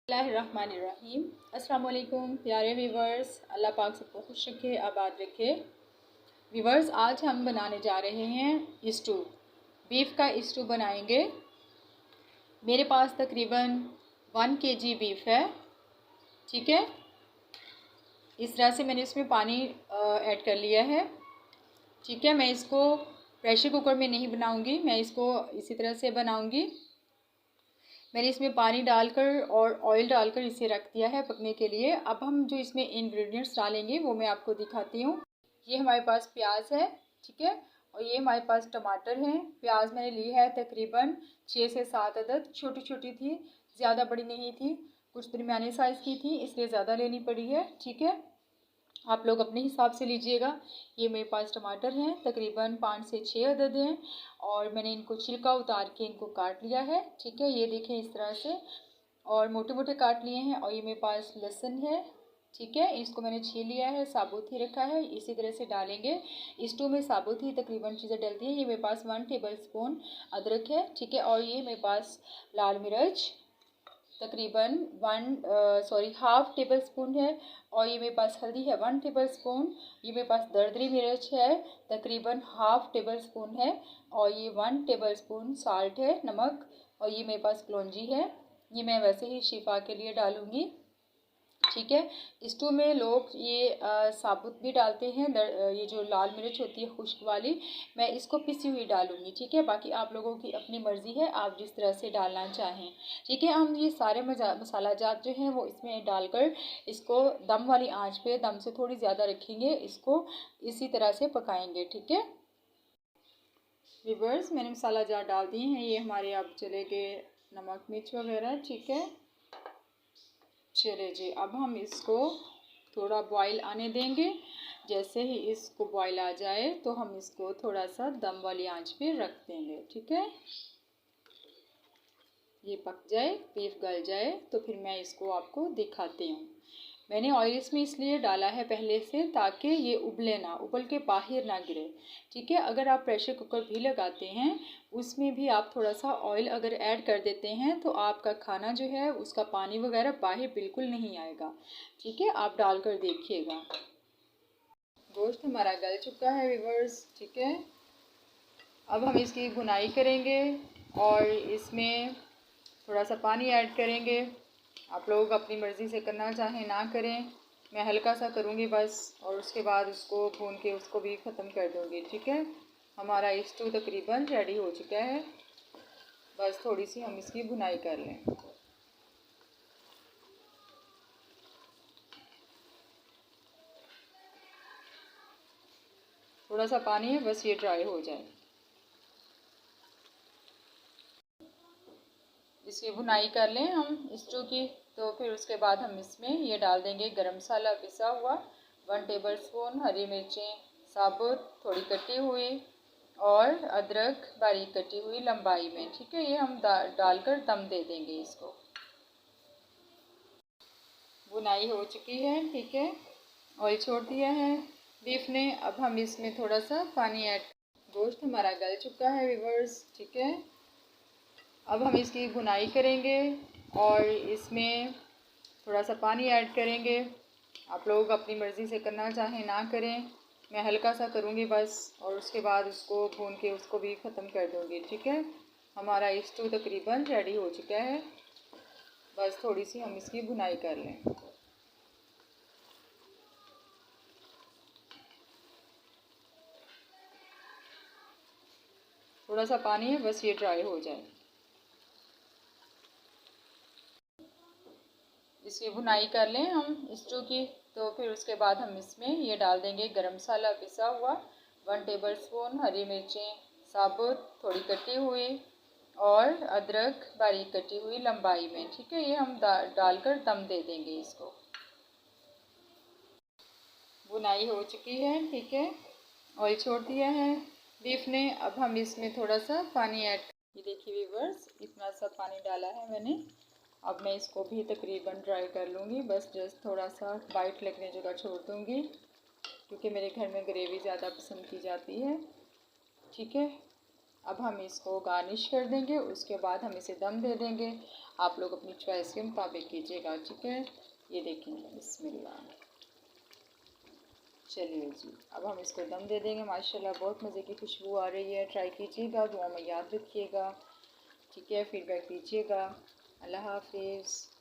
बिस्मिल्लाहिर्रहमानिर्रहीम। अस्सलाम वालेकुम प्यारे व्यूवर्स, अल्लाह पाक सबको खुश रखे, आबाद रखे। व्यूवर्स, आज हम बनाने जा रहे हैं स्टू। बीफ का स्टू बनाएंगे। मेरे पास तकरीबन 1 kg बीफ है। ठीक है, इस तरह से मैंने इसमें पानी ऐड कर लिया है। ठीक है, मैं इसको प्रेशर कुकर में नहीं बनाऊंगी, मैं इसको इसी तरह से बनाऊंगी। मैंने इसमें पानी डालकर और ऑयल डालकर इसे रख दिया है पकने के लिए। अब हम जो इसमें इंग्रेडिएंट्स डालेंगे वो मैं आपको दिखाती हूँ। ये हमारे पास प्याज है, ठीक है, और ये हमारे पास टमाटर हैं। प्याज मैंने ली है तकरीबन 6 से 7 अदद, छोटी छोटी थी, ज़्यादा बड़ी नहीं थी, कुछ दरमियाने साइज़ की थी, इसलिए ज़्यादा लेनी पड़ी है। ठीक है, आप लोग अपने हिसाब से लीजिएगा। ये मेरे पास टमाटर हैं, तकरीबन 5 से 6 अदद हैं, और मैंने इनको छिलका उतार के इनको काट लिया है। ठीक है, ये देखें इस तरह से, और मोटे मोटे काट लिए हैं। और ये मेरे पास लहसुन है, ठीक है, इसको मैंने छील लिया है, साबुत ही रखा है, इसी तरह से डालेंगे। स्टू में साबुत ही तकरीबन चीज़ें डलती हैं। ये मेरे पास 1 टेबल स्पून अदरक है, ठीक है, और ये मेरे पास लाल मिर्च तकरीबन हाफ टेबल स्पून है। और ये मेरे पास हल्दी है 1 टेबल स्पून। ये मेरे पास दरदरी मिर्च है तकरीबन हाफ टेबल स्पून है। और ये 1 टेबल स्पून साल्ट है, नमक। और ये मेरे पास कलौंजी है, ये मैं वैसे ही शिफा के लिए डालूँगी। ठीक है, स्टू में लोग ये साबुत भी डालते हैं, ये जो लाल मिर्च होती है खुश्क वाली, मैं इसको पिसी हुई डालूंगी। ठीक है, बाकी आप लोगों की अपनी मर्ज़ी है, आप जिस तरह से डालना चाहें। ठीक है, हम ये सारे मसाला जात जो हैं वो इसमें डालकर इसको दम वाली आंच पे, दम से थोड़ी ज़्यादा रखेंगे, इसको इसी तरह से पकाएंगे। ठीक है व्यूअर्स, मैंने मसाला जात डाल दिए हैं, ये हमारे अब चले गए नमक मिर्च वगैरह। ठीक है, चले जी, अब हम इसको थोड़ा बॉईल आने देंगे। जैसे ही इसको बॉईल आ जाए तो हम इसको थोड़ा सा दम वाली आंच पे रख देंगे। ठीक है, ये पक जाए, बीफ गल जाए, तो फिर मैं इसको आपको दिखाती हूँ। मैंने ऑयल इसमें इसलिए डाला है पहले से ताकि ये उबले ना, उबल के बाहर ना गिरे। ठीक है, अगर आप प्रेशर कुकर भी लगाते हैं उसमें भी आप थोड़ा सा ऑयल अगर ऐड कर देते हैं तो आपका खाना जो है उसका पानी वगैरह बाहर बिल्कुल नहीं आएगा। ठीक है, आप डाल कर देखिएगा। गोश्त हमारा गल चुका है व्यूअर्स। ठीक है, अब हम इसकी भुनाई करेंगे और इसमें थोड़ा सा पानी ऐड करेंगे। आप लोग अपनी मर्ज़ी से करना चाहें ना करें, मैं हल्का सा करूँगी बस, और उसके बाद उसको भून के उसको भी ख़त्म कर दूँगी। ठीक है, हमारा स्टू तकरीबन रेडी हो चुका है, बस थोड़ी सी हम इसकी भुनाई कर लें। थोड़ा सा पानी है, बस ये ड्राई हो जाए। इसकी भुनाई कर लें हम स्टू की, तो फिर उसके बाद हम इसमें ये डाल देंगे गरम मसाला पिसा हुआ 1 टेबल स्पून, हरी मिर्चें साबुत थोड़ी कटी हुई, और अदरक बारीक कटी हुई लंबाई में। ठीक है, ये हम डालकर दम दे देंगे इसको। भुनाई हो चुकी है, ठीक है, ऑयल छोड़ दिया है बीफ ने। अब हम इसमें थोड़ा सा पानी ऐड, गोश्त हमारा गल चुका है व्यूअर्स। ठीक है, अब हम इसकी भुनाई करेंगे और इसमें थोड़ा सा पानी ऐड करेंगे। आप लोग अपनी मर्ज़ी से करना चाहें ना करें, मैं हल्का सा करूँगी बस, और उसके बाद उसको भून के उसको भी ख़त्म कर दूँगी। ठीक है, हमारा स्टू तकरीबन रेडी हो चुका है, बस थोड़ी सी हम इसकी भुनाई कर लें। थोड़ा सा पानी है, बस ये ड्राई हो जाए। इसकी भुनाई कर लें हम स्टू की, तो फिर उसके बाद हम इसमें ये डाल देंगे गरम मसाला पिसा हुआ 1 टेबल स्पून, हरी मिर्चें साबुत थोड़ी कटी हुई, और अदरक बारीक कटी हुई लंबाई में। ठीक है, ये हम डालकर दम दे देंगे इसको। भुनाई हो चुकी है, ठीक है, ऑयल छोड़ दिया है बीफ ने। अब हम इसमें थोड़ा सा पानी ऐड, ये देखिए व्यूअर्स, इतना सा पानी डाला है मैंने। अब मैं इसको भी तकरीबन ड्राई कर लूँगी, बस जस्ट थोड़ा सा वाइट लगने जगह छोड़ दूँगी, क्योंकि मेरे घर में ग्रेवी ज़्यादा पसंद की जाती है। ठीक है, अब हम इसको गार्निश कर देंगे, उसके बाद हम इसे दम दे देंगे। आप लोग अपनी चॉइस के मुताबिक कीजिएगा, ठीक है। ये देखेंगे, बिस्मिल्लाह। चलिए जी, अब हम इसको दम दे देंगे। माशाल्लाह बहुत मज़े की खुशबू आ रही है। ट्राई कीजिएगा, दुआ में याद रखिएगा, ठीक है। फीडबैक दीजिएगा। अल्लाह हाफिज़।